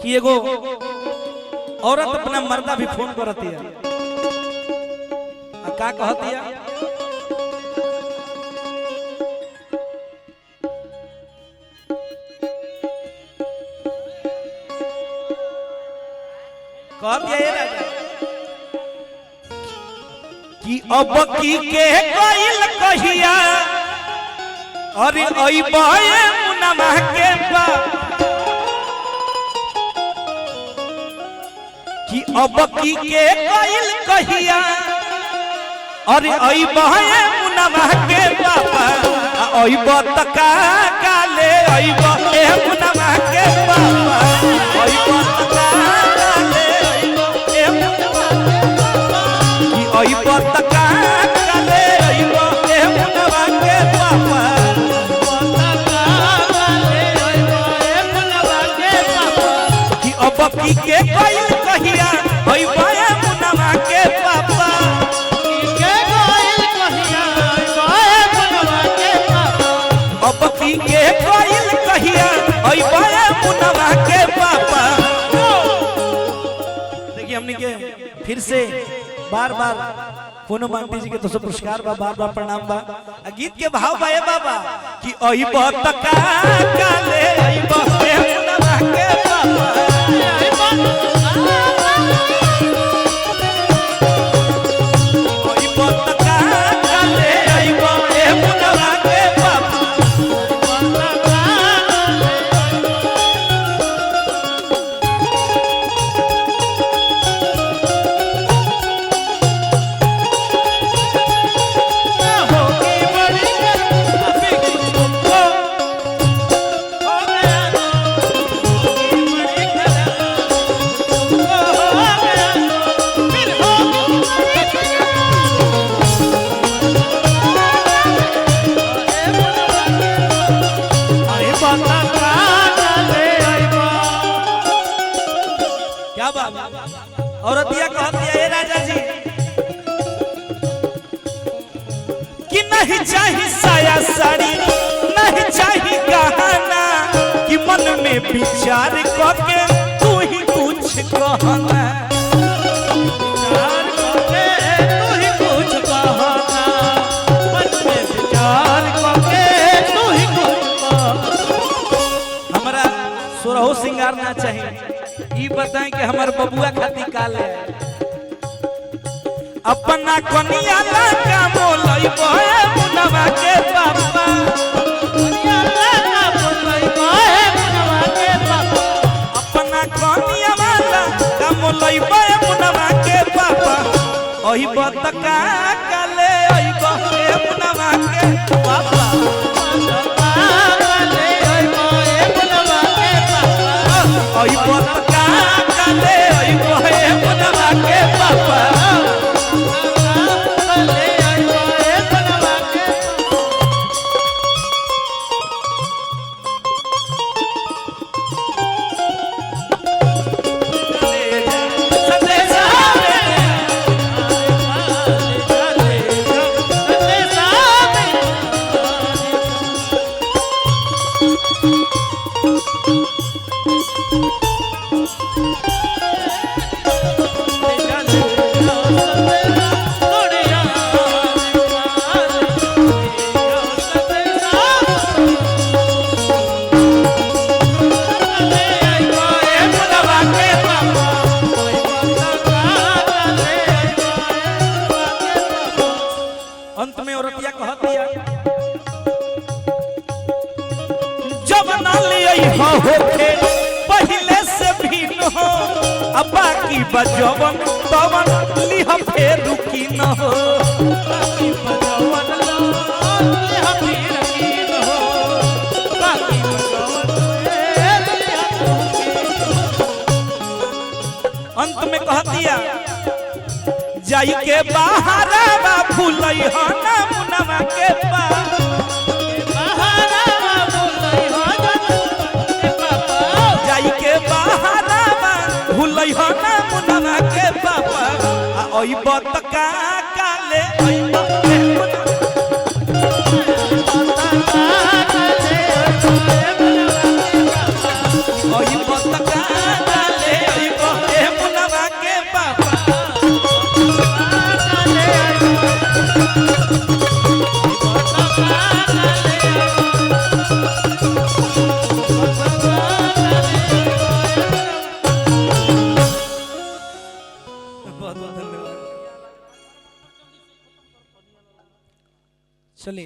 कि एगो औरत अपना मर्दा भी फोन करती है का कहती है कि अब की के कोइल कहिया अरे अइबाए मुनमा के बा कि अब की के कोइल कहिया अरे अइबाए मुनमा के बाबा अइबा तका काले अइबा ए मुनमा के बाबा अइबा तका काले ए मुनमा कि अइबा तका काले अइबा ए मुनमा के बाबा कि अब की के कोइल कहिया अइबा ए मुनमा के बाबा अब की के कोइल कहिया अइबा मुनवा के पापा। देखिए हमने के फिर से बार-बार पूनम आंटी जी के तो पुरस्कार बा बार-बार प्रणाम बा। गीत के भाव बा बाबा कि अइबा तका काले अइबा मुनवा के पापा अइबा तका काले अइबा मुनवा के पापा। क्या बात औरतिया कहती है राजा जी कि नहीं चाहिए साया साड़ी नहीं चाहिए गहना कि मन में विचार करके तू ही कुछ कहना हमारा सुरहो सिंगार ना चाहिए ई बताएं कि हमार बबुआ खाती काल है अपना कनिया ला का मोलई बहे मुनवा के पापा कनिया ला का मोलई बहे मुनवा के पापा अपना कनिया वाला का मोलई बहे मुनवा के पापा ओही बतका काले ओही बहे मुनवा के पापा ओही बतका काले ओही बहे मुनवा के पापा अंत में औरतिया कहती है जब ना लियई हो होके पहले से भी न हो अब बाकी बजवन पवन लिह फेर रुकी न हो बाकी बजवन लिह फेर रुकी न हो बाकी बजवन अंत में कहती है जाई के बाहरवा फूलई हो ना मुनवा के पा बाहरवा फूलई हो ना के पापा जाई के बाहरवा फूलई हो ना मुनवा के पापा अइबा तका काले अइबा अइबा तका बहुत बहुत धन्यवाद। चलिए